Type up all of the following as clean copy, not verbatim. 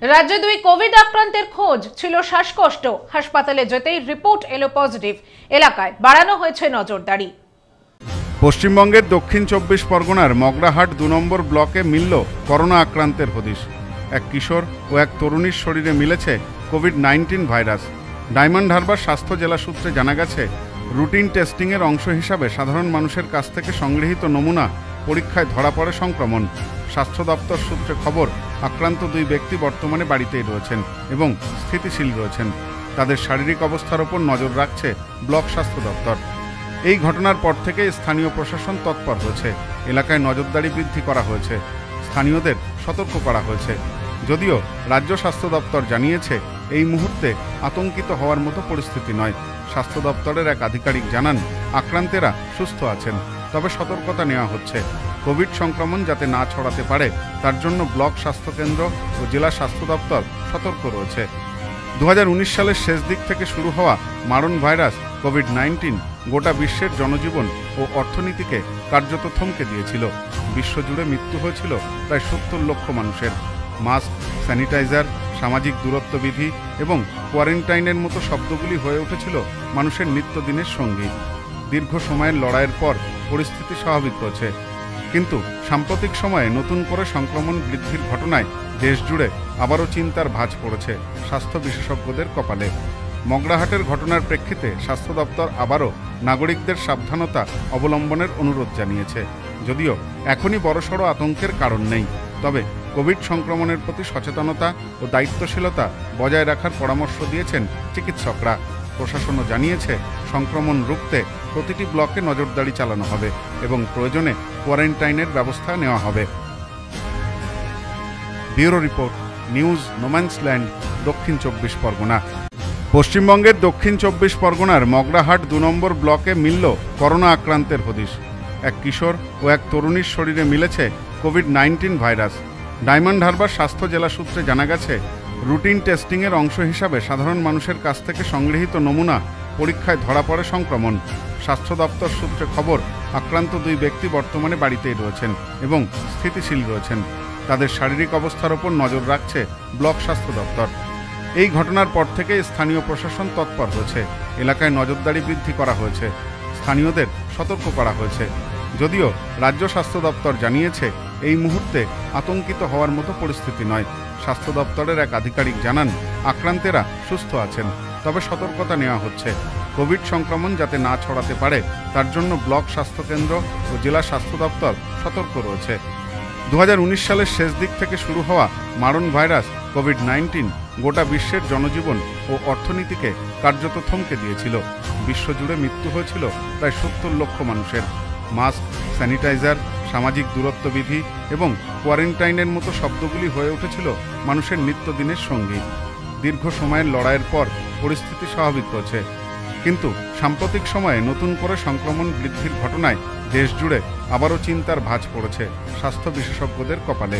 রাজ্যে 2 কোভিড আক্রান্তের খোঁজ ছিল শ্বাসকষ্ট। হাসপাতালে যেতেই রিপোর্ট এলো পজিটিভ। এলাকায় বাড়ানো হয়েছে নজরদারি। পশ্চিমবঙ্গের দক্ষিণ 24 পরগনার মগরাহাট 2 নম্বর ব্লকে মিলল করোনা আক্রান্তের হদিশ। এক কিশোর ও এক তরুণীর শরীরে মিলেছে কোভিড-19 ভাইরাস। ডায়মন্ড হারবার স্বাস্থ্য জেলা সূত্রে জানা গেছে, রুটিন টেস্টিংয়ের অংশ হিসাবে সাধারণ মানুষের কাছ থেকে সংগৃহীত নমুনা পরীক্ষায় ধরা পড়ে সংক্রমণ। স্বাস্থ্য দপ্তর সূত্রে খবর, আক্রান্ত 2 ব্যক্তি বর্তমানে বাড়িতেই রয়েছেন এবং স্থিতিশীল রয়েছেন। তাদের শারীরিক অবস্থার ওপর নজর রাখছে ব্লক স্বাস্থ্য দপ্তর। এই ঘটনার পর থেকে স্থানীয় প্রশাসন তৎপর হয়েছে। এলাকায় নজরদারি বৃদ্ধি করা হয়েছে, স্থানীয়দের সতর্ক করা হয়েছে। যদিও রাজ্য স্বাস্থ্য দপ্তর জানিয়েছে, এই মুহূর্তে আতঙ্কিত হওয়ার মতো পরিস্থিতি নয়। স্বাস্থ্য দপ্তরের এক আধিকারিক জানান, আক্রান্তেরা সুস্থ আছেন, তবে সতর্কতা নেওয়া হচ্ছে। কোভিড সংক্রমণ যাতে না ছড়াতে পারে তার জন্য ব্লক স্বাস্থ্যকেন্দ্র ও জেলা স্বাস্থ্য দপ্তর সতর্ক রয়েছে। 2019 সালের শেষ দিক থেকে শুরু হওয়া মারণ ভাইরাস কোভিড-19 গোটা বিশ্বের জনজীবন ও অর্থনীতিকে কার্যত থমকে দিয়েছিল। বিশ্বজুড়ে মৃত্যু হয়েছিল প্রায় 70 লক্ষ মানুষের। মাস্ক, স্যানিটাইজার, সামাজিক দূরত্ব বিধি এবং কোয়ারেন্টাইনের মতো শব্দগুলি হয়ে উঠেছিল মানুষের নিত্যদিনের সঙ্গী। দীর্ঘ সময়ের লড়াইয়ের পর পরিস্থিতি স্বাভাবিক হয়েছে, কিন্তু সাম্প্রতিক সময়ে নতুন করে সংক্রমণ বৃদ্ধির ঘটনায় দেশ জুড়ে আবারও চিন্তার ভাঁজ পড়েছে স্বাস্থ্য বিশেষজ্ঞদের কপালে। মগরাহাটের ঘটনার প্রেক্ষিতে স্বাস্থ্য দপ্তর আবারও নাগরিকদের সাবধানতা অবলম্বনের অনুরোধ জানিয়েছে। যদিও এখনই বড়সড় আতঙ্কের কারণ নেই, তবে কোভিড সংক্রমণের প্রতি সচেতনতা ও দায়িত্বশীলতা বজায় রাখার পরামর্শ দিয়েছেন চিকিৎসকরা। প্রশাসনও জানিয়েছে, সংক্রমণ রুখতে প্রতিটি ব্লকে নজরদারি চালানো হবে এবং প্রয়োজনে কোয়ারেন্টাইনের ব্যবস্থা নেওয়া হবে। ব্যুরো রিপোর্ট, নিউজ নোম্যান্সল্যান্ড, দক্ষিণ 24 পরগনা। পশ্চিমবঙ্গের দক্ষিণ 24 পরগনার মগরাহাট 2 নম্বর ব্লকে মিলল করোনা আক্রান্তের হদিশ। এক কিশোর ও এক তরুণীর শরীরে মিলেছে কোভিড-19 ভাইরাস। ডায়মন্ড হারবার স্বাস্থ্য জেলা সূত্রে জানা গেছে, রুটিন টেস্টিংয়ের অংশ হিসাবে সাধারণ মানুষের কাছ থেকে সংগৃহীত নমুনা পরীক্ষায় ধরা পড়ে সংক্রমণ। স্বাস্থ্য দপ্তর সূত্রে খবর, আক্রান্ত 2 ব্যক্তি বর্তমানে বাড়িতেই রয়েছেন এবং স্থিতিশীল রয়েছেন। তাদের শারীরিক অবস্থার ওপর নজর রাখছে ব্লক স্বাস্থ্য দপ্তর। এই ঘটনার পর থেকে স্থানীয় প্রশাসন তৎপর হয়েছে। এলাকায় নজরদারি বৃদ্ধি করা হয়েছে, স্থানীয়দের সতর্ক করা হয়েছে। যদিও রাজ্য স্বাস্থ্য দপ্তর জানিয়েছে, এই মুহূর্তে আতঙ্কিত হওয়ার মতো পরিস্থিতি নয়। স্বাস্থ্য দপ্তরের এক আধিকারিক জানান, আক্রান্তেরা সুস্থ আছেন, তবে সতর্কতা নেওয়া হচ্ছে। কোভিড সংক্রমণ যাতে না ছড়াতে পারে তার জন্য ব্লক স্বাস্থ্যকেন্দ্র ও জেলা স্বাস্থ্য দপ্তর সতর্ক রয়েছে। 2019 সালের শেষ দিক থেকে শুরু হওয়া মারণ ভাইরাস কোভিড-19 গোটা বিশ্বের জনজীবন ও অর্থনীতিকে কার্যত থমকে দিয়েছিল। বিশ্বজুড়ে মৃত্যু হয়েছিল প্রায় 70 লক্ষ মানুষের। মাস্ক, স্যানিটাইজার, সামাজিক দূরত্ব বিধি এবং কোয়ারেন্টাইনের মতো শব্দগুলি হয়ে উঠেছিল মানুষের নিত্যদিনের সঙ্গী। দীর্ঘ সময়ের লড়াইয়ের পর পরিস্থিতি স্বাভাবিক হয়েছে, কিন্তু সাম্প্রতিক সময়ে নতুন করে সংক্রমণ বৃদ্ধির ঘটনায় দেশ জুড়ে আবারও চিন্তার ভাঁজ পড়েছে স্বাস্থ্য বিশেষজ্ঞদের কপালে।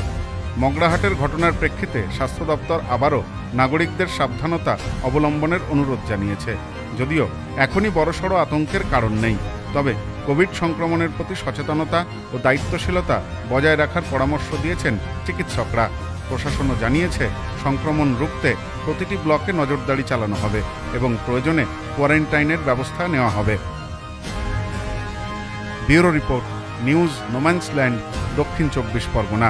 মগরাহাটের ঘটনার প্রেক্ষিতে স্বাস্থ্য দপ্তর আবারও নাগরিকদের সাবধানতা অবলম্বনের অনুরোধ জানিয়েছে। যদিও এখনই বড়সড় আতঙ্কের কারণ নেই, তবে কোভিড সংক্রমণের প্রতি সচেতনতা ও দায়িত্বশীলতা বজায় রাখার পরামর্শ দিয়েছেন চিকিৎসকরা। প্রশাসনও জানিয়েছে, সংক্রমণ রুখতে প্রতিটি ব্লকে নজরদারি চালানো হবে এবং প্রয়োজনে কোয়ারেন্টাইনের ব্যবস্থা নেওয়া হবে। ব্যুরো রিপোর্ট, নিউজ নোম্যান্সল্যান্ড, দক্ষিণ 24 পরগনা।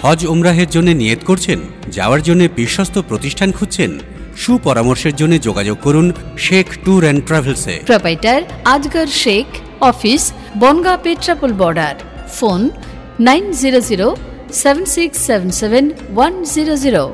হজ উমরাহের জন্য নিয়ত করছেন, যাওয়ার জন্য বিশ্বস্ত প্রতিষ্ঠান খুঁজছেন? সুপরামর্শের জন্য যোগাযোগ করুন শেখ ট্যুর অ্যান্ড ট্রাভেলসে। Proprietor Asgar Sheikh, office Bongaon Petrapole border. Phone 900 7677 100।